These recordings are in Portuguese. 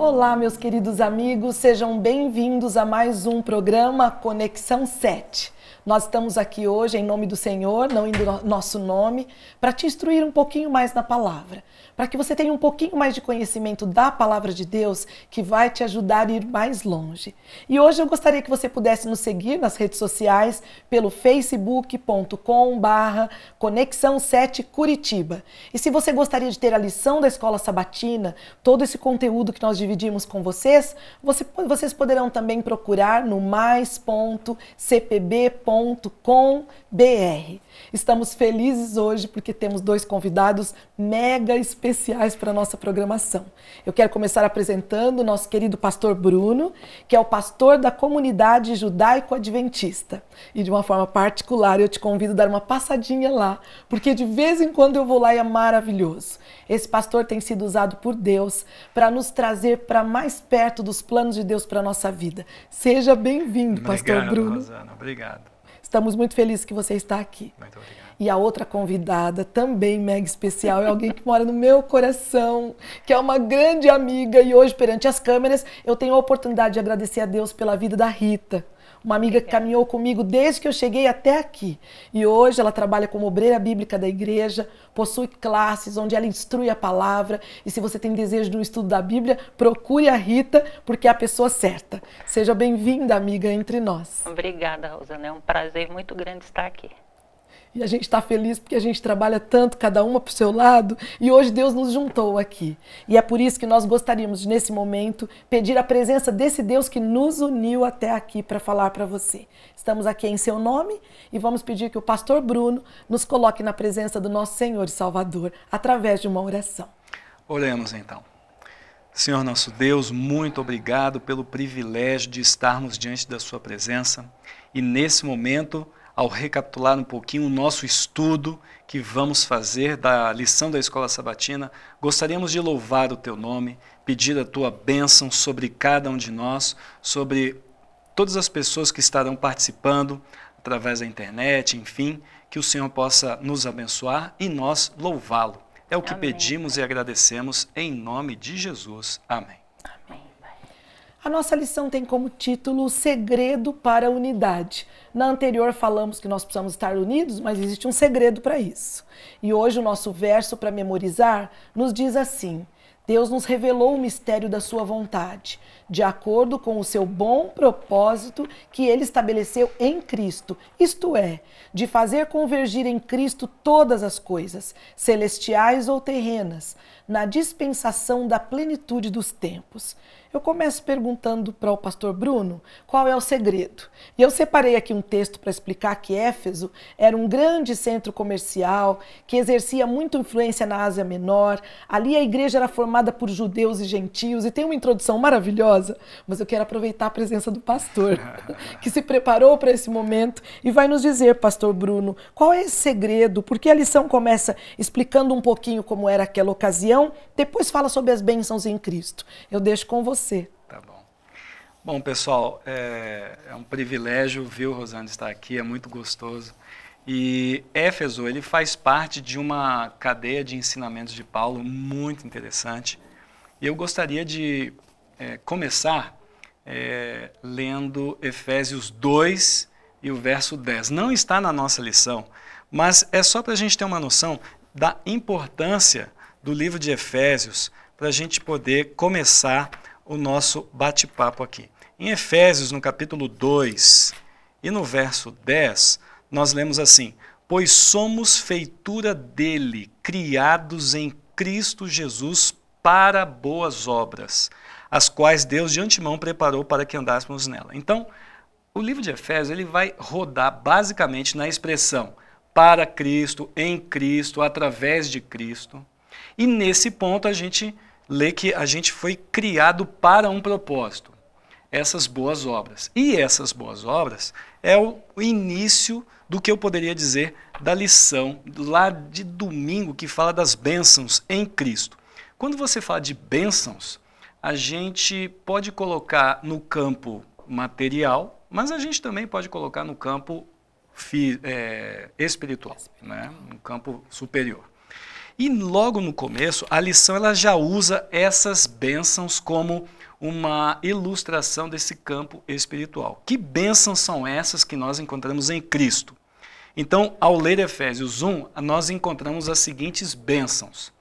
Olá, meus queridos amigos, sejam bem-vindos a mais um programa Conexão 7. Nós estamos aqui hoje em nome do Senhor, não em nosso nome, para te instruir um pouquinho mais na palavra, para que você tenha um pouquinho mais de conhecimento da palavra de Deus, que vai te ajudar a ir mais longe. E hoje eu gostaria que você pudesse nos seguir nas redes sociais pelo facebook.com/Conexão 7 Curitiba. E se você gostaria de ter a lição da Escola Sabatina, todo esse conteúdo que nós dividimos com vocês, vocês poderão também procurar no mais.cpb.com.br. Estamos felizes hoje porque temos dois convidados mega especiais para a nossa programação. Eu quero começar apresentando o nosso querido pastor Bruno, que é o pastor da comunidade judaico-adventista. E de uma forma particular eu te convido a dar uma passadinha lá, porque de vez em quando eu vou lá e é maravilhoso. Esse pastor tem sido usado por Deus para nos trazer para mais perto dos planos de Deus para a nossa vida. Seja bem-vindo, pastor Bruno. Rosana, obrigado. Estamos muito felizes que você está aqui. Muito obrigado. E a outra convidada, também mega especial, é alguém que mora no meu coração, que é uma grande amiga. E hoje, perante as câmeras, eu tenho a oportunidade de agradecer a Deus pela vida da Rita. Uma amiga que caminhou comigo desde que eu cheguei até aqui. E hoje ela trabalha como obreira bíblica da igreja, possui classes onde ela instrui a palavra. E se você tem desejo de um estudo da Bíblia, procure a Rita, porque é a pessoa certa. Seja bem-vinda, amiga, entre nós. Obrigada, Rosana. É um prazer muito grande estar aqui. E a gente está feliz porque a gente trabalha tanto, cada uma para o seu lado, e hoje Deus nos juntou aqui. E é por isso que nós gostaríamos, nesse momento, pedir a presença desse Deus que nos uniu até aqui para falar para você. Estamos aqui em seu nome e vamos pedir que o pastor Bruno nos coloque na presença do nosso Senhor e Salvador, através de uma oração. Oremos então. Senhor nosso Deus, muito obrigado pelo privilégio de estarmos diante da sua presença e nesse momento, ao recapitular um pouquinho o nosso estudo que vamos fazer da lição da Escola Sabatina, gostaríamos de louvar o teu nome, pedir a tua bênção sobre cada um de nós, sobre todas as pessoas que estarão participando através da internet, enfim, que o Senhor possa nos abençoar e nós louvá-lo. É o que Amém. pedimos e agradecemos em nome de Jesus. Amém. Amém, Pai. A nossa lição tem como título O Segredo para a Unidade. Na anterior falamos que nós precisamos estar unidos, mas existe um segredo para isso. E hoje o nosso verso para memorizar nos diz assim: Deus nos revelou o mistério da sua vontade, de acordo com o seu bom propósito que ele estabeleceu em Cristo, isto é, de fazer convergir em Cristo todas as coisas, celestiais ou terrenas, na dispensação da plenitude dos tempos. Eu começo perguntando para o pastor Bruno qual é o segredo. E eu separei aqui um texto para explicar que Éfeso era um grande centro comercial que exercia muita influência na Ásia Menor. Ali a igreja era formada por judeus e gentios e tem uma introdução maravilhosa, mas eu quero aproveitar a presença do pastor, que se preparou para esse momento e vai nos dizer, pastor Bruno, qual é esse segredo, porque a lição começa explicando um pouquinho como era aquela ocasião, depois fala sobre as bênçãos em Cristo. Eu deixo com você. Tá bom. Bom, pessoal, é um privilégio, viu, Rosana, estar aqui, é muito gostoso. E Éfeso, ele faz parte de uma cadeia de ensinamentos de Paulo muito interessante. E eu gostaria de começar lendo Efésios 2 e o verso 10. Não está na nossa lição, mas é só para a gente ter uma noção da importância do livro de Efésios para a gente poder começar o nosso bate-papo aqui. Em Efésios, no capítulo 2 e no verso 10, nós lemos assim: pois somos feitura dele, criados em Cristo Jesus para boas obras, as quais Deus de antemão preparou para que andássemos nela. Então, o livro de Efésios ele vai rodar basicamente na expressão para Cristo, em Cristo, através de Cristo. E nesse ponto a gente lê que a gente foi criado para um propósito, essas boas obras. E essas boas obras é o início do que eu poderia dizer da lição lá de domingo, que fala das bênçãos em Cristo. Quando você fala de bênçãos, a gente pode colocar no campo material, mas a gente também pode colocar no campo espiritual, né? No campo superior. E logo no começo, a lição ela já usa essas bênçãos como uma ilustração desse campo espiritual. Que bênçãos são essas que nós encontramos em Cristo? Então, ao ler Efésios 1, nós encontramos as seguintes bênçãos: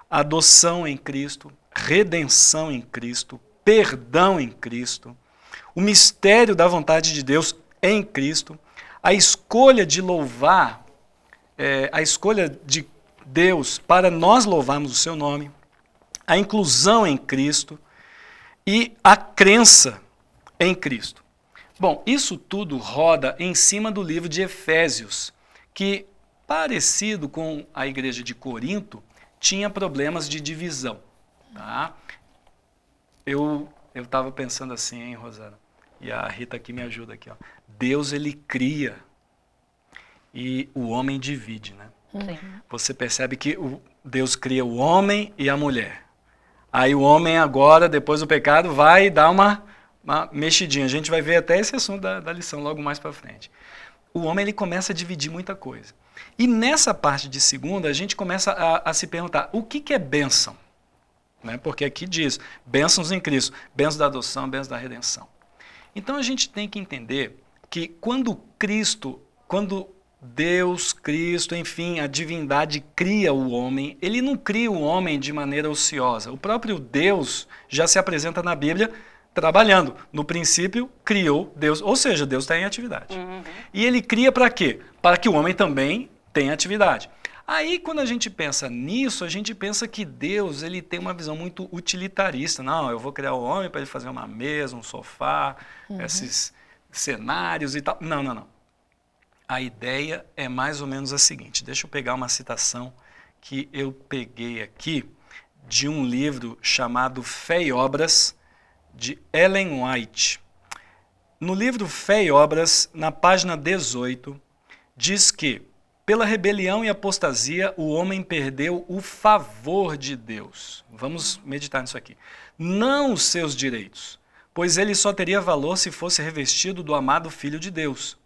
adoção em Cristo, redenção em Cristo, perdão em Cristo, o mistério da vontade de Deus em Cristo, a escolha de louvar, a escolha de Deus para nós louvarmos o seu nome, a inclusão em Cristo e a crença em Cristo. Bom, isso tudo roda em cima do livro de Efésios, que, parecido com a igreja de Corinto, tinha problemas de divisão. Tá? Eu estava pensando assim, hein, Rosana? E a Rita aqui me ajuda aqui. Ó. Deus, ele cria e o homem divide, né? Sim. Você percebe que Deus cria o homem e a mulher. Aí o homem agora, depois do pecado, vai dar uma mexidinha. A gente vai ver até esse assunto da lição logo mais para frente. O homem, ele começa a dividir muita coisa. E nessa parte de segunda, a gente começa a se perguntar, o que é bênção? Né? Porque aqui diz, bênçãos em Cristo, bênçãos da adoção, bênçãos da redenção. Então a gente tem que entender que quando Deus, Cristo, enfim, a divindade cria o homem, ele não cria o homem de maneira ociosa. O próprio Deus já se apresenta na Bíblia trabalhando. No princípio, criou Deus, ou seja, Deus está em atividade. Uhum. E ele cria para quê? Para que o homem também tenha atividade. Aí, quando a gente pensa nisso, a gente pensa que Deus ele tem uma visão muito utilitarista. Não, eu vou criar o homem para ele fazer uma mesa, um sofá, esses cenários e tal. Não, não, não. A ideia é mais ou menos a seguinte. Deixa eu pegar uma citação que eu peguei aqui de um livro chamado Fé e Obras, de Ellen White. No livro Fé e Obras, na página 18, diz que, pela rebelião e apostasia, o homem perdeu o favor de Deus. Vamos meditar nisso aqui. Não os seus direitos, pois ele só teria valor se fosse revestido do amado Filho de Deus.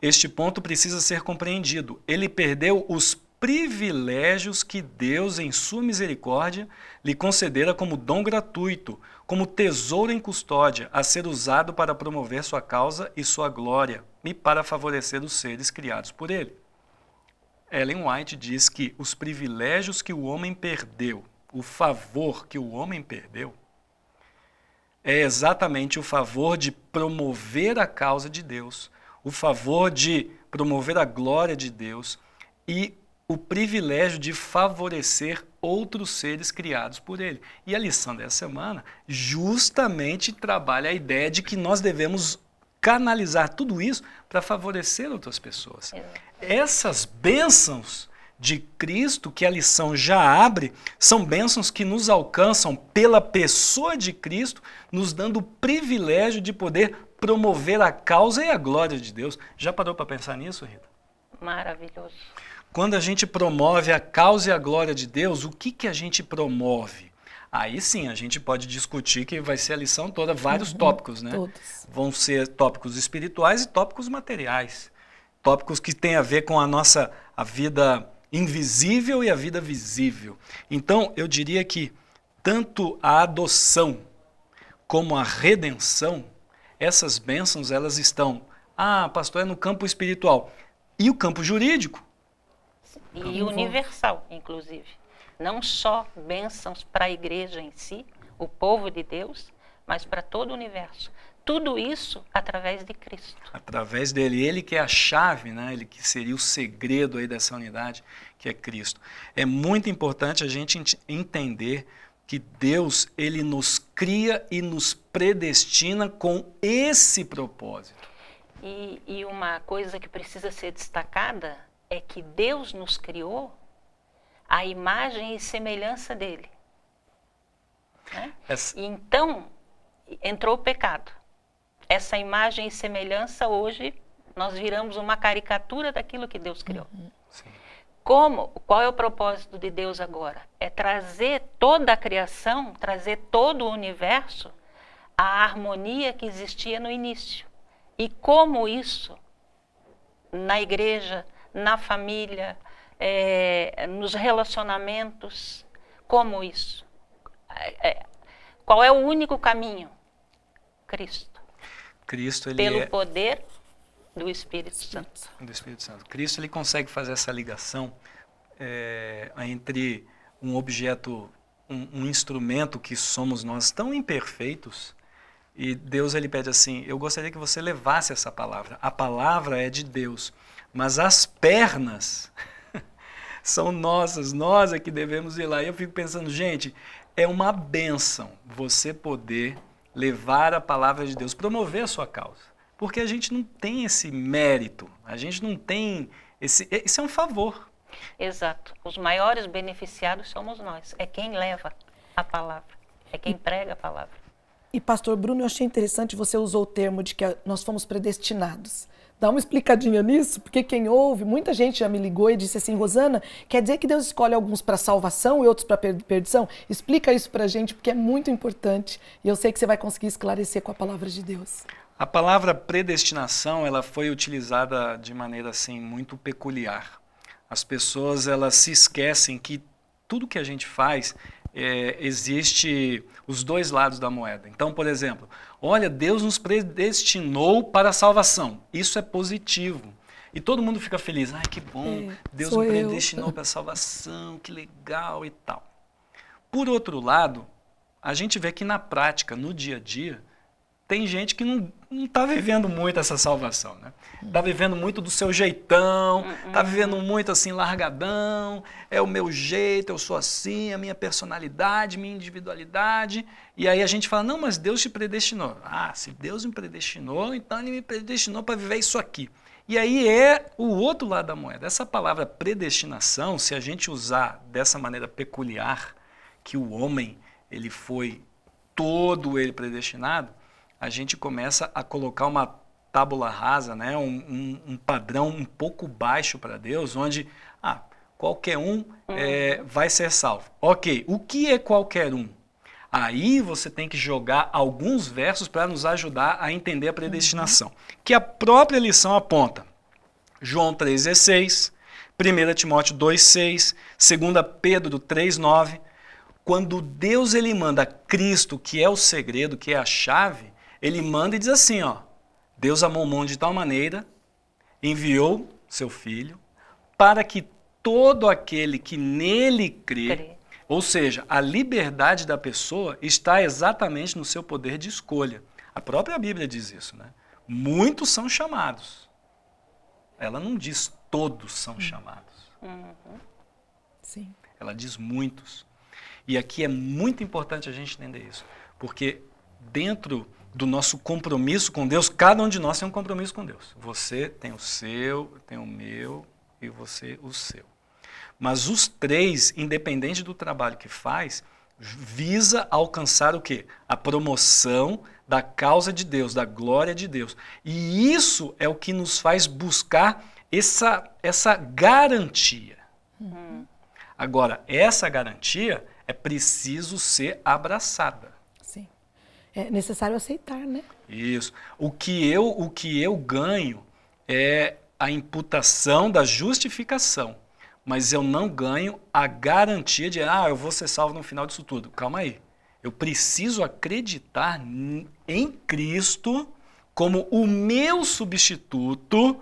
Este ponto precisa ser compreendido. Ele perdeu os privilégios que Deus, em sua misericórdia, lhe concedera como dom gratuito, como tesouro em custódia, a ser usado para promover sua causa e sua glória, e para favorecer os seres criados por ele. Ellen White diz que os privilégios que o homem perdeu, o favor que o homem perdeu, é exatamente o favor de promover a causa de Deus, o favor de promover a glória de Deus e o privilégio de favorecer outros seres criados por ele. E a lição dessa semana justamente trabalha a ideia de que nós devemos canalizar tudo isso para favorecer outras pessoas. Essas bênçãos de Cristo que a lição já abre, são bênçãos que nos alcançam pela pessoa de Cristo, nos dando o privilégio de poder promover a causa e a glória de Deus. Já parou para pensar nisso, Rita? Maravilhoso. Quando a gente promove a causa e a glória de Deus, o que a gente promove? Aí sim, a gente pode discutir, que vai ser a lição toda, vários tópicos, né? Todos. Vão ser tópicos espirituais e tópicos materiais. Tópicos que têm a ver com a vida invisível e a vida visível. Então, eu diria que tanto a adoção como a redenção, essas bênçãos, elas estão, pastor, é no campo espiritual. E o campo jurídico? E universal, inclusive. Não só bênçãos para a igreja em si, o povo de Deus, mas para todo o universo. Tudo isso através de Cristo. Através dele. Ele que é a chave, né? Ele que seria o segredo aí dessa unidade, que é Cristo. É muito importante a gente entender que Deus, ele nos cria e nos predestina com esse propósito. E uma coisa que precisa ser destacada é que Deus nos criou a imagem e semelhança dele. Né? Então, entrou o pecado. Essa imagem e semelhança, hoje, nós viramos uma caricatura daquilo que Deus criou. Sim. Qual é o propósito de Deus agora? É trazer toda a criação, trazer todo o universo à harmonia que existia no início. E como isso, na igreja, na família, nos relacionamentos, como isso? Qual é o único caminho? Cristo. Cristo, ele pelo poder do Espírito Santo. Do Espírito Santo. Cristo, ele consegue fazer essa ligação entre um objeto, um instrumento que somos nós tão imperfeitos, e Deus, ele pede assim: eu gostaria que você levasse essa palavra. A palavra é de Deus, mas as pernas são nossas, nós é que devemos ir lá. E eu fico pensando, gente, é uma bênção você poder levar a palavra de Deus, promover a sua causa. Porque a gente não tem esse mérito, a gente não tem esse... Isso é um favor. Exato. Os maiores beneficiados somos nós. É quem leva a palavra, é quem prega a palavra. E, pastor Bruno, eu achei interessante, você usou o termo de que nós fomos predestinados. Dá uma explicadinha nisso, porque quem ouve, muita gente já me ligou e disse assim: Rosana, quer dizer que Deus escolhe alguns para salvação e outros para perdição? Explica isso para a gente, porque é muito importante e eu sei que você vai conseguir esclarecer com a palavra de Deus. A palavra predestinação, ela foi utilizada de maneira assim muito peculiar. As pessoas, elas se esquecem que tudo que a gente faz, existe os dois lados da moeda. Então, por exemplo, olha, Deus nos predestinou para a salvação. Isso é positivo. E todo mundo fica feliz. Ai, que bom, Deus me predestinou para a salvação, que legal e tal. Por outro lado, a gente vê que na prática, no dia a dia, tem gente que não está vivendo muito essa salvação, né? Está vivendo muito do seu jeitão, está vivendo muito assim, largadão, é o meu jeito, eu sou assim, a minha personalidade, minha individualidade. E aí a gente fala: não, mas Deus te predestinou. Ah, se Deus me predestinou, então Ele me predestinou para viver isso aqui. E aí é o outro lado da moeda. Essa palavra predestinação, se a gente usar dessa maneira peculiar, que o homem, ele foi todo ele predestinado, a gente começa a colocar uma tábula rasa, né? um padrão um pouco baixo para Deus, onde qualquer um vai ser salvo. Ok, o que é qualquer um? Aí você tem que jogar alguns versos para nos ajudar a entender a predestinação, que a própria lição aponta. João 3,16, 1 Timóteo 2,6, 2 Pedro 3,9. Quando Deus ele manda Cristo, que é o segredo, que é a chave, Ele manda e diz assim, ó: Deus amou o mundo de tal maneira, enviou seu Filho, para que todo aquele que nele crê, ou seja, a liberdade da pessoa está exatamente no seu poder de escolha. A própria Bíblia diz isso, né? Muitos são chamados. Ela não diz todos são chamados. Sim. Ela diz muitos. E aqui é muito importante a gente entender isso, porque dentro do nosso compromisso com Deus, cada um de nós tem um compromisso com Deus. Você tem o seu, eu tenho o meu e você o seu. Mas os três, independente do trabalho que faz, visa alcançar o quê? A promoção da causa de Deus, da glória de Deus. E isso é o que nos faz buscar essa garantia. Agora, essa garantia é preciso ser abraçada. Sim. É necessário aceitar, né? Isso. O que eu ganho é a imputação da justificação, mas eu não ganho a garantia de, eu vou ser salvo no final disso tudo. Calma aí. Eu preciso acreditar em Cristo como o meu substituto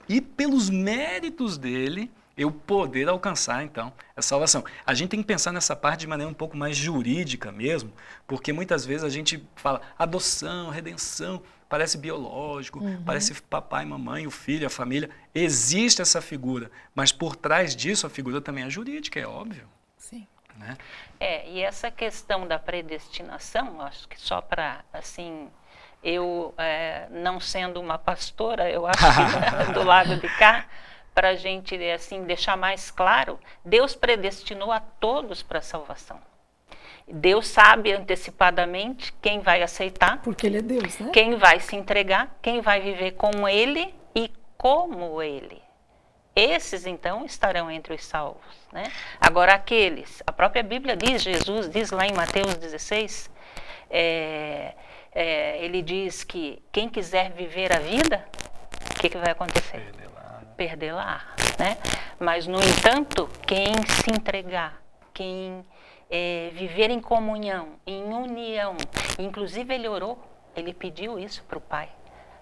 e pelos méritos dele eu poder alcançar, então, a salvação. A gente tem que pensar nessa parte de maneira um pouco mais jurídica mesmo, porque muitas vezes a gente fala adoção, redenção, parece biológico, parece papai, mamãe, o filho, a família. Existe essa figura, mas por trás disso a figura também é jurídica, é óbvio. Sim. Né? E essa questão da predestinação, acho que só para, assim, eu não sendo uma pastora, eu acho que do lado de cá, para a gente assim, deixar mais claro, Deus predestinou a todos para a salvação. Deus sabe antecipadamente quem vai aceitar. Porque Ele é Deus, né? Quem vai se entregar, quem vai viver com Ele e como Ele. Esses, então, estarão entre os salvos. Né? Agora, aqueles, a própria Bíblia diz, Jesus diz lá em Mateus 16, ele diz que quem quiser viver a vida, o que vai acontecer? Perdê-la, né? Mas, no entanto, quem se entregar, quem viver em comunhão, em união, inclusive ele orou, Ele pediu isso para o Pai,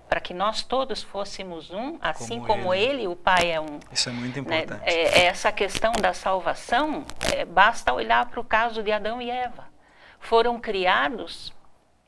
para que nós todos fôssemos um, assim como ele, o Pai é um. Isso é muito importante. Essa questão da salvação, basta olhar para o caso de Adão e Eva. Foram criados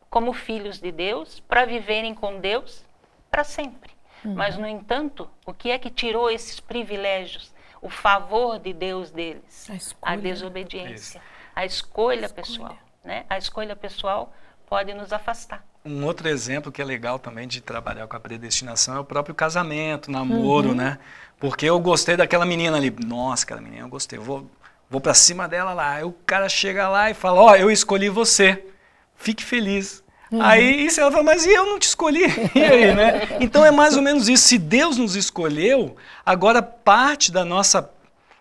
como filhos de Deus para viverem com Deus para sempre. Mas, no entanto, o que é que tirou esses privilégios? O favor de Deus deles. A desobediência. A escolha pessoal. Né? A escolha pessoal pode nos afastar. Um outro exemplo que é legal também de trabalhar com a predestinação é o próprio casamento, namoro, né? Porque eu gostei daquela menina ali. Nossa, aquela menina eu gostei. Eu vou pra cima dela lá. Aí o cara chega lá e fala, ó, eu escolhi você. Fique feliz. Aí ela fala, mas e eu não te escolhi? E aí, né? Então é mais ou menos isso. Se Deus nos escolheu, agora parte da nossa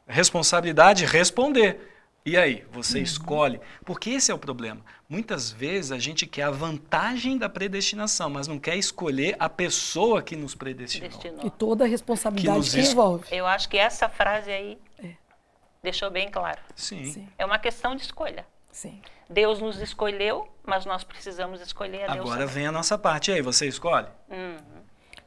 responsabilidade é responder. E aí, você escolhe? Porque esse é o problema. Muitas vezes a gente quer a vantagem da predestinação, mas não quer escolher a pessoa que nos predestinou. E toda a responsabilidade que envolve. Eu acho que essa frase aí deixou bem claro. Sim. É uma questão de escolha. Sim. Deus nos escolheu, mas nós precisamos escolher a Deus. Agora vem a nossa parte. E aí, você escolhe?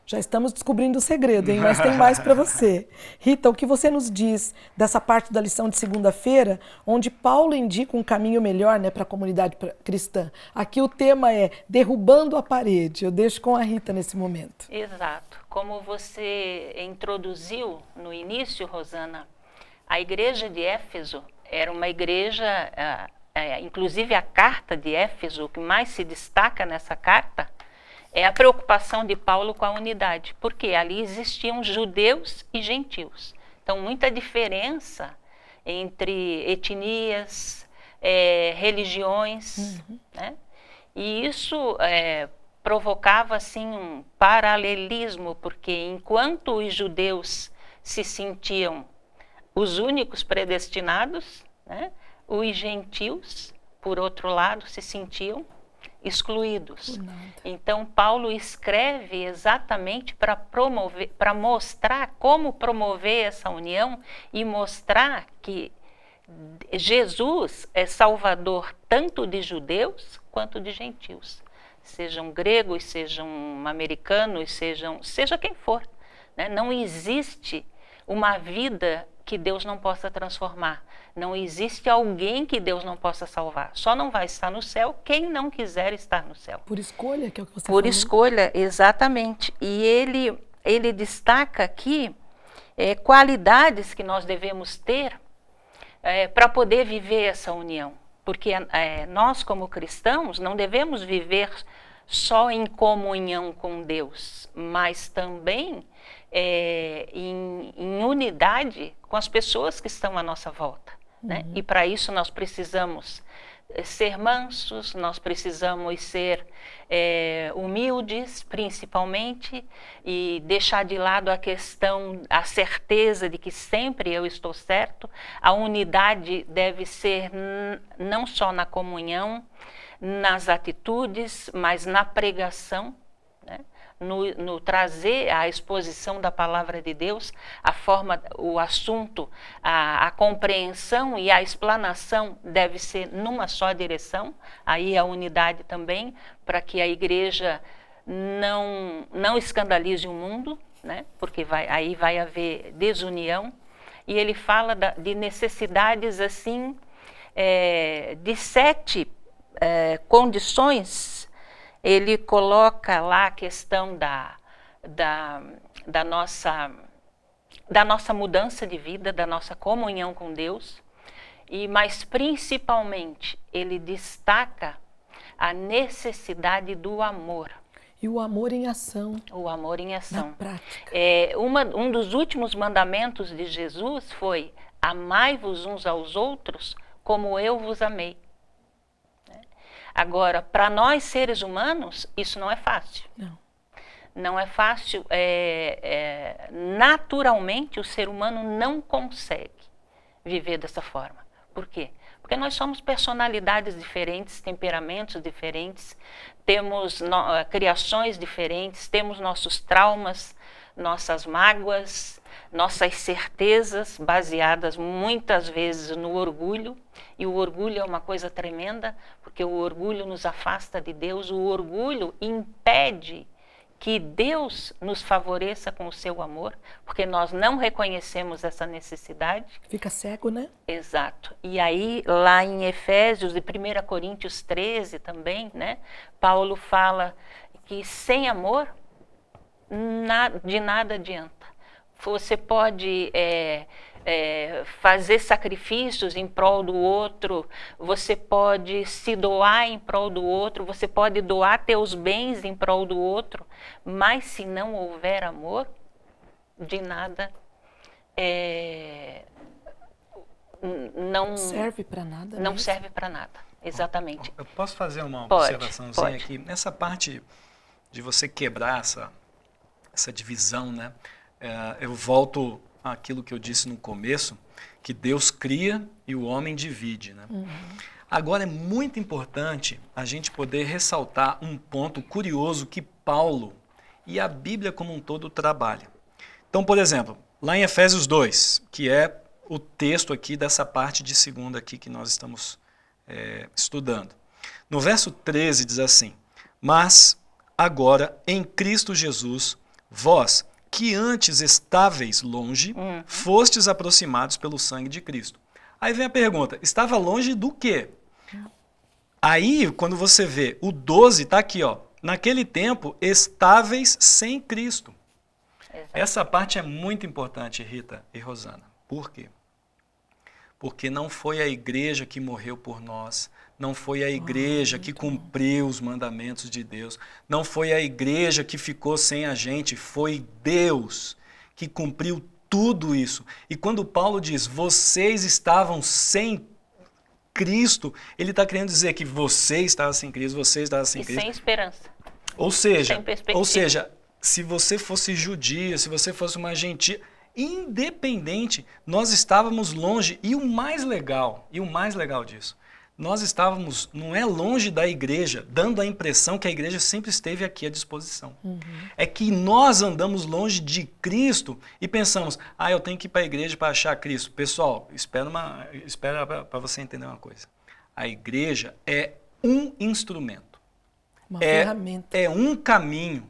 Já estamos descobrindo o segredo, hein? Mas tem mais para você. Rita, o que você nos diz dessa parte da lição de segunda-feira, onde Paulo indica um caminho melhor, né, para a comunidade cristã? Aqui o tema é derrubando a parede. Eu deixo com a Rita nesse momento. Exato. Como você introduziu no início, Rosana, a igreja de Éfeso era uma igreja, inclusive a carta de Éfeso, o que mais se destaca nessa carta, é a preocupação de Paulo com a unidade, porque ali existiam judeus e gentios. Então, muita diferença entre etnias, religiões, né? E isso provocava, assim, um paralelismo, porque enquanto os judeus se sentiam os únicos predestinados, né, os gentios, por outro lado, se sentiam excluídos. Então, Paulo escreve exatamente para promover, para mostrar como promover essa união e mostrar que Jesus é salvador tanto de judeus quanto de gentios. Sejam gregos, sejam americanos, seja quem for, né? Não existe uma vida que Deus não possa transformar. Não existe alguém que Deus não possa salvar. Só não vai estar no céu quem não quiser estar no céu. Por escolha, que é o que você falou. Por escolha, exatamente. E ele destaca aqui qualidades que nós devemos ter para poder viver essa união. Porque nós, como cristãos, não devemos viver só em comunhão com Deus, mas também em unidade com as pessoas que estão à nossa volta. Né? E para isso nós precisamos ser mansos, nós precisamos ser humildes, principalmente, e deixar de lado a certeza de que sempre eu estou certo. A unidade deve ser não só na comunhão, nas atitudes, mas na pregação, né? No trazer a exposição da palavra de Deus, a forma, o assunto, a compreensão e a explanação deve ser numa só direção. Aí a unidade também, para que a igreja não escandalize o mundo, né? Porque aí vai haver desunião. E ele fala de necessidades assim, de 7 condições. Ele coloca lá a questão da nossa mudança de vida, da nossa comunhão com Deus, mas principalmente ele destaca a necessidade do amor. E o amor em ação. O amor em ação. Na prática. Um dos últimos mandamentos de Jesus foi: amai-vos uns aos outros como eu vos amei. Agora, para nós seres humanos, isso não é fácil. Não é fácil. Naturalmente, o ser humano não consegue viver dessa forma. Por quê? Porque nós somos personalidades diferentes, temperamentos diferentes, temos criações diferentes, temos nossos traumas, nossas mágoas, nossas certezas baseadas muitas vezes no orgulho, e o orgulho é uma coisa tremenda, porque o orgulho nos afasta de Deus, o orgulho impede que Deus nos favoreça com o seu amor, porque nós não reconhecemos essa necessidade. Fica cego, né? Exato. E aí, lá em Efésios e 1 Coríntios 13 também, né, Paulo fala que sem amor, de nada adianta. Você pode fazer sacrifícios em prol do outro, você pode se doar em prol do outro, você pode doar teus bens em prol do outro, mas se não houver amor, de nada não serve para nada. Não serve para nada, exatamente. Eu posso fazer uma observaçãozinha pode. aqui? Nessa parte de você quebrar essa divisão, né? Eu volto àquilo que eu disse no começo, que Deus cria e o homem divide, né? Uhum. Agora é muito importante a gente poder ressaltar um ponto curioso que Paulo e a Bíblia como um todo trabalham. Então, por exemplo, lá em Efésios 2, que é o texto aqui dessa parte de segunda aqui que nós estamos estudando. No verso 13 diz assim: mas agora em Cristo Jesus, vós que antes estáveis longe, fostes aproximados pelo sangue de Cristo. Aí vem a pergunta, estava longe do quê? Aí, quando você vê, o 12 está aqui, ó. Naquele tempo, estáveis sem Cristo. Exato. Essa parte é muito importante, Rita e Rosana. Por quê? Porque não foi a igreja que morreu por nós, não foi a igreja que cumpriu os mandamentos de Deus, não foi a igreja que ficou sem a gente, foi Deus que cumpriu tudo isso. E quando Paulo diz, vocês estavam sem Cristo, ele está querendo dizer que você estava sem Cristo, você estava sem Cristo. Sem esperança. Ou seja, sem perspectiva. Se você fosse judia, se você fosse uma gentia, independente, nós estávamos longe. E o mais legal disso, nós estávamos, não é longe da igreja, dando a impressão que a igreja sempre esteve aqui à disposição. Uhum. É que nós andamos longe de Cristo e pensamos, eu tenho que ir para a igreja para achar Cristo. Pessoal, espera para você entender uma coisa. A igreja é um instrumento. Uma ferramenta. É um caminho.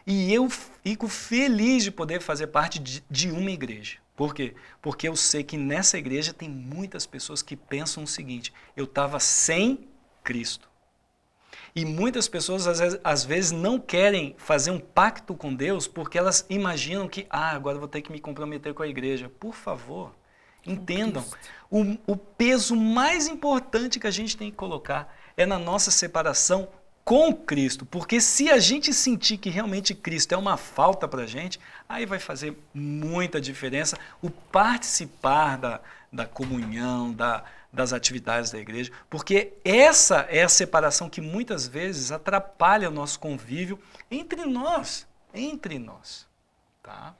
E eu fico feliz de poder fazer parte de uma igreja. Por quê? Porque eu sei que nessa igreja tem muitas pessoas que pensam o seguinte, eu estava sem Cristo. E muitas pessoas às vezes não querem fazer um pacto com Deus porque elas imaginam que, agora eu vou ter que me comprometer com a igreja. Por favor, entendam, o peso mais importante que a gente tem que colocar é na nossa separação com Cristo, porque se a gente sentir que realmente Cristo é uma falta para a gente, aí vai fazer muita diferença o participar da comunhão, das atividades da igreja, porque essa é a separação que muitas vezes atrapalha o nosso convívio entre nós, tá?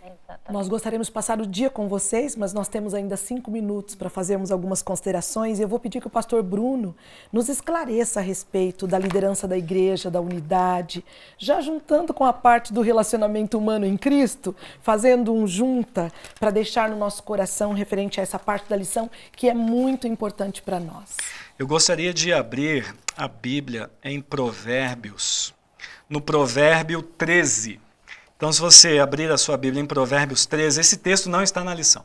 Exatamente. Nós gostaríamos de passar o dia com vocês, mas nós temos ainda 5 minutos para fazermos algumas considerações e eu vou pedir que o pastor Bruno nos esclareça a respeito da liderança da igreja, da unidade, já juntando com a parte do relacionamento humano em Cristo, fazendo um junta para deixar no nosso coração referente a essa parte da lição que é muito importante para nós. Eu gostaria de abrir a Bíblia em Provérbios, no Provérbio 13. Então, se você abrir a sua Bíblia em Provérbios 13, esse texto não está na lição.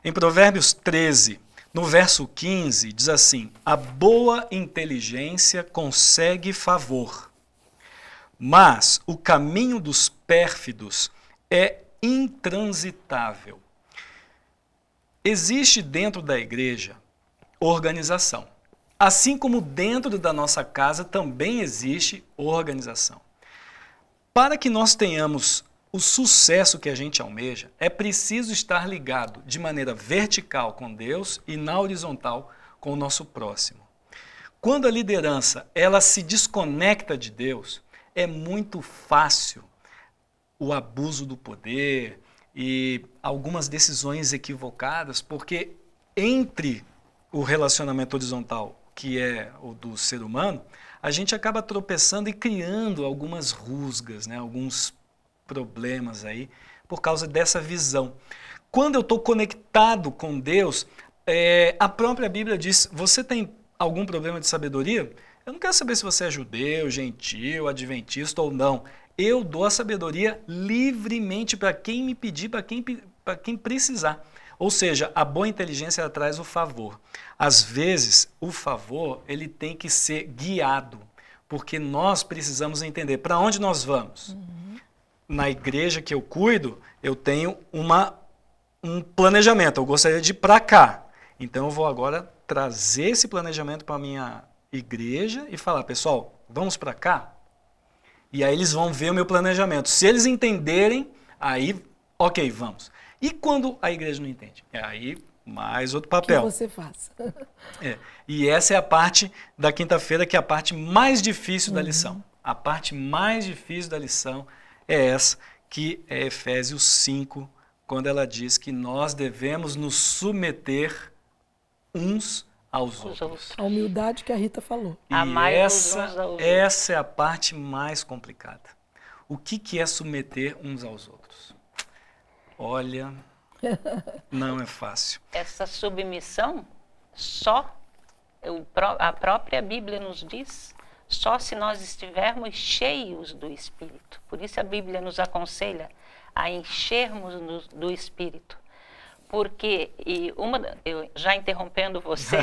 Em Provérbios 13, no verso 15, diz assim, a boa inteligência consegue favor, mas o caminho dos pérfidos é intransitável. Existe dentro da igreja organização. Assim como dentro da nossa casa também existe organização. Para que nós tenhamos o sucesso que a gente almeja, é preciso estar ligado de maneira vertical com Deus e na horizontal com o nosso próximo. Quando a liderança ela se desconecta de Deus, é muito fácil o abuso do poder e algumas decisões equivocadas, porque entre o relacionamento horizontal, que é o do ser humano, a gente acaba tropeçando e criando algumas rusgas, né? Alguns problemas aí, por causa dessa visão. Quando eu estou conectado com Deus, a própria Bíblia diz, você tem algum problema de sabedoria? Eu não quero saber se você é judeu, gentil, adventista ou não. Eu dou a sabedoria livremente para quem me pedir, para quem precisar. Ou seja, a boa inteligência ela traz o favor. Às vezes, o favor ele tem que ser guiado, porque nós precisamos entender para onde nós vamos. Na igreja que eu cuido, eu tenho um planejamento. Eu gostaria de ir para cá. Então, eu vou agora trazer esse planejamento para a minha igreja e falar, pessoal, vamos para cá? E aí eles vão ver o meu planejamento. Se eles entenderem, aí, ok, vamos. E quando a igreja não entende? Aí, mais outro papel. O que você faz? E essa é a parte da quinta-feira, que é a parte mais difícil da lição. A parte mais difícil da lição é essa, que é Efésios 5, quando ela diz que nós devemos nos submeter uns aos outros. A humildade que a Rita falou. E essa é a parte mais complicada. O que é submeter uns aos outros? Olha, não é fácil. Essa submissão, a própria Bíblia nos diz, só se nós estivermos cheios do Espírito. Por isso a Bíblia nos aconselha a enchermos do Espírito. Porque, eu já interrompendo você,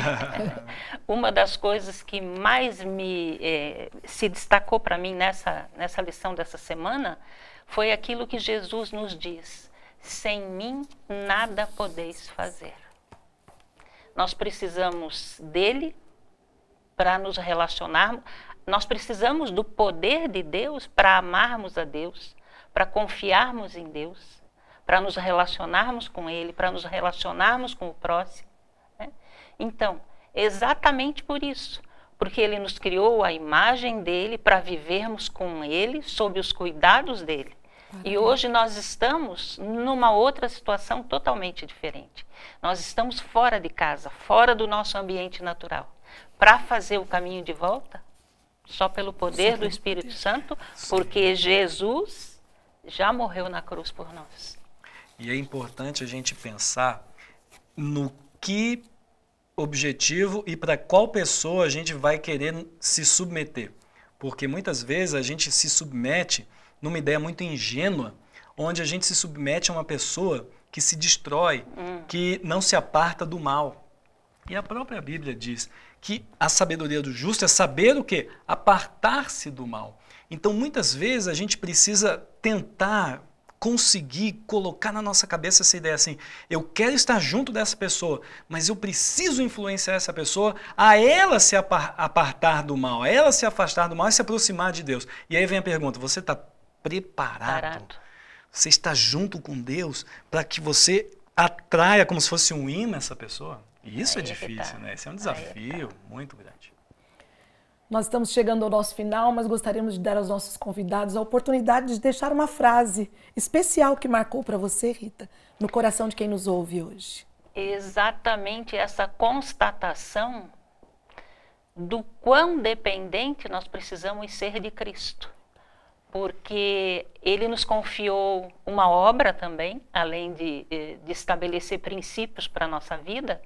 uma das coisas que mais se destacou para mim nessa lição dessa semana foi aquilo que Jesus nos diz: sem mim nada podeis fazer. Nós precisamos dele para nos relacionarmos, nós precisamos do poder de Deus para amarmos a Deus, para confiarmos em Deus, para nos relacionarmos com Ele, para nos relacionarmos com o próximo. Né? Então, exatamente por isso, porque Ele nos criou a imagem dEle para vivermos com Ele, sob os cuidados dEle. E hoje nós estamos numa outra situação totalmente diferente. Nós estamos fora de casa, fora do nosso ambiente natural. Para fazer o caminho de volta, só pelo poder do Espírito Santo, porque Jesus já morreu na cruz por nós. E é importante a gente pensar no que objetivo e para qual pessoa a gente vai querer se submeter. Porque muitas vezes a gente se submete numa ideia muito ingênua, onde a gente se submete a uma pessoa que se destrói, que não se aparta do mal. E a própria Bíblia diz que a sabedoria do justo é saber o quê? Apartar-se do mal. Então, muitas vezes, a gente precisa tentar conseguir colocar na nossa cabeça essa ideia assim, eu quero estar junto dessa pessoa, mas eu preciso influenciar essa pessoa a ela se apartar do mal, a ela se afastar do mal e se aproximar de Deus. E aí vem a pergunta, você está preparado? Você está junto com Deus para que você atraia como se fosse um imã essa pessoa? E isso é difícil, né? Esse é um desafio muito grande. Nós estamos chegando ao nosso final, mas gostaríamos de dar aos nossos convidados a oportunidade de deixar uma frase especial que marcou para você, Rita, no coração de quem nos ouve hoje. Exatamente essa constatação do quão dependente nós precisamos ser de Cristo. Porque Ele nos confiou uma obra também, além de estabelecer princípios para a nossa vida,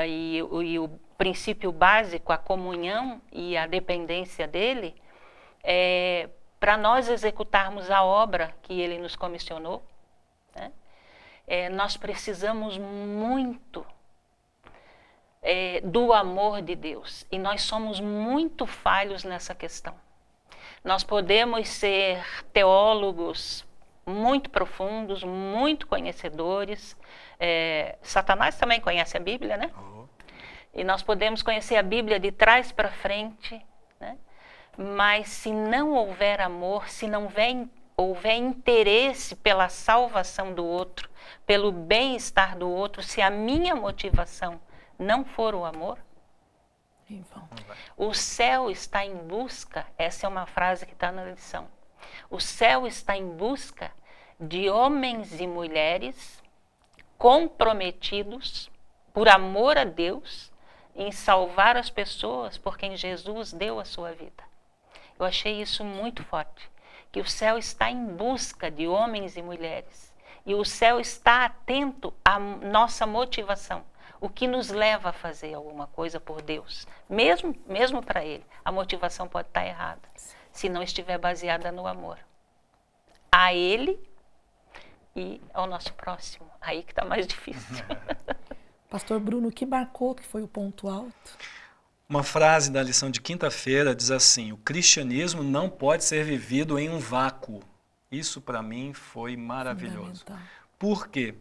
e o princípio básico, a comunhão e a dependência dEle, para nós executarmos a obra que Ele nos comissionou, né? Nós precisamos muito do amor de Deus, e nós somos muito falhos nessa questão. Nós podemos ser teólogos muito profundos, muito conhecedores. Satanás também conhece a Bíblia, né? E nós podemos conhecer a Bíblia de trás para frente, né? Mas se não houver amor, se não houver interesse pela salvação do outro, pelo bem-estar do outro, se a minha motivação não for o amor, o céu está em busca, essa é uma frase que está na lição, o céu está em busca de homens e mulheres comprometidos por amor a Deus em salvar as pessoas por quem Jesus deu a sua vida. Eu achei isso muito forte, que o céu está em busca de homens e mulheres E o céu está atento à nossa motivação. O que nos leva a fazer alguma coisa por Deus, mesmo para Ele, a motivação pode estar errada, se não estiver baseada no amor a Ele e ao nosso próximo. Aí que está mais difícil. Pastor Bruno, o que marcou que foi o ponto alto? Uma frase da lição de quinta-feira diz assim: o cristianismo não pode ser vivido em um vácuo. Isso para mim foi maravilhoso. Por quê?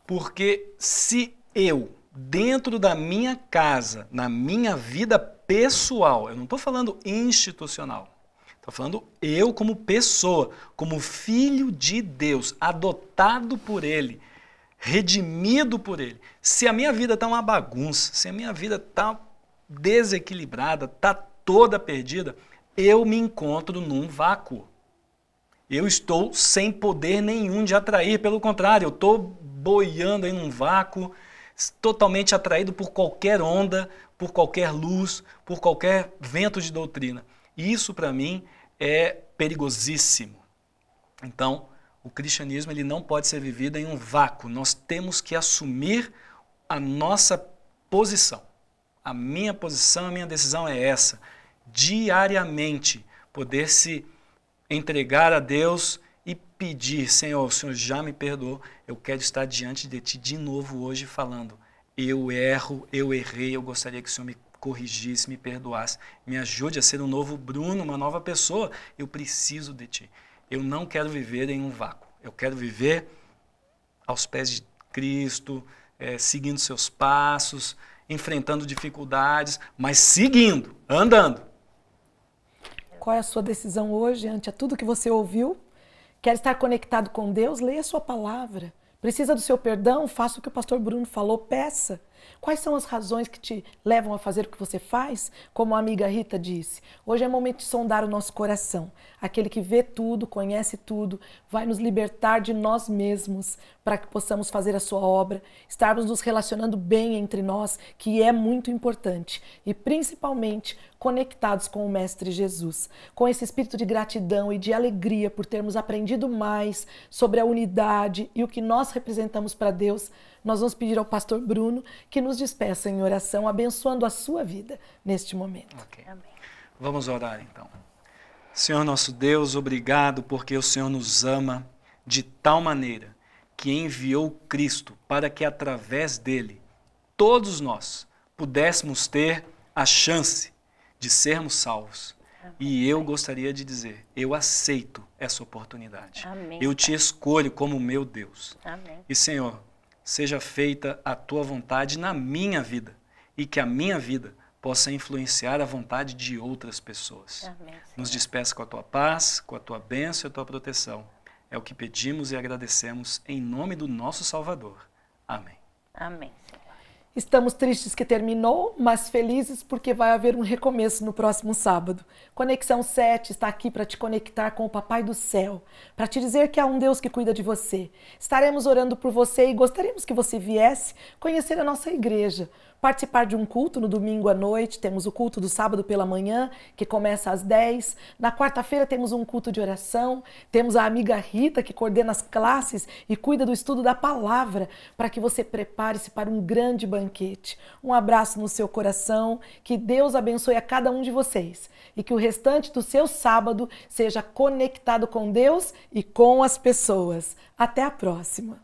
Porque se eu, dentro da minha casa, na minha vida pessoal, eu não estou falando institucional, estou falando eu como pessoa, como filho de Deus, adotado por Ele, redimido por Ele. Se a minha vida está uma bagunça, se a minha vida está desequilibrada, está toda perdida, eu me encontro num vácuo. Eu estou sem poder nenhum de atrair, pelo contrário, eu estou boiando aí num vácuo, totalmente atraído por qualquer onda, por qualquer luz, por qualquer vento de doutrina. E isso, para mim, é perigosíssimo. Então, o cristianismo ele não pode ser vivido em um vácuo. Nós temos que assumir a nossa posição. A minha posição, a minha decisão é essa. Diariamente, poder se entregar a Deus e pedir: Senhor, o Senhor já me perdoou, eu quero estar diante de Ti de novo hoje falando: eu erro, eu errei, eu gostaria que o Senhor me corrigisse, me perdoasse, me ajude a ser um novo Bruno, uma nova pessoa, eu preciso de Ti. Eu não quero viver em um vácuo, eu quero viver aos pés de Cristo, seguindo seus passos, enfrentando dificuldades, mas seguindo, andando. Qual é a sua decisão hoje, ante a tudo que você ouviu? Quer estar conectado com Deus? Leia a sua palavra. Precisa do seu perdão? Faça o que o pastor Bruno falou, peça. Quais são as razões que te levam a fazer o que você faz? Como a amiga Rita disse, hoje é momento de sondar o nosso coração. Aquele que vê tudo, conhece tudo, vai nos libertar de nós mesmos para que possamos fazer a sua obra, estarmos nos relacionando bem entre nós, que é muito importante, e principalmente conectados com o Mestre Jesus, com esse espírito de gratidão e de alegria por termos aprendido mais sobre a unidade e o que nós representamos para Deus. Nós vamos pedir ao pastor Bruno que nos despeça em oração, abençoando a sua vida neste momento. Okay. Amém. Vamos orar então. Senhor nosso Deus, obrigado porque o Senhor nos ama de tal maneira que enviou Cristo para que através dele todos nós pudéssemos ter a chance de sermos salvos. Amém. E eu gostaria de dizer, eu aceito essa oportunidade. Amém. Eu te escolho como meu Deus. Amém. E Senhor, seja feita a tua vontade na minha vida e que a minha vida possa influenciar a vontade de outras pessoas. Amém, nos despeça com a tua paz, com a tua bênção e a tua proteção. É o que pedimos e agradecemos em nome do nosso Salvador. Amém. Amém, Senhor. Estamos tristes que terminou, mas felizes porque vai haver um recomeço no próximo sábado. Conexão 7 está aqui para te conectar com o Papai do Céu, para te dizer que há um Deus que cuida de você. Estaremos orando por você e gostaríamos que você viesse conhecer a nossa igreja, participar de um culto no domingo à noite. Temos o culto do sábado pela manhã, que começa às 10. Na quarta-feira temos um culto de oração. Temos a amiga Rita, que coordena as classes e cuida do estudo da palavra, para que você prepare-se para um grande banquete. Um abraço no seu coração, que Deus abençoe a cada um de vocês e que o restante do seu sábado seja conectado com Deus e com as pessoas. Até a próxima!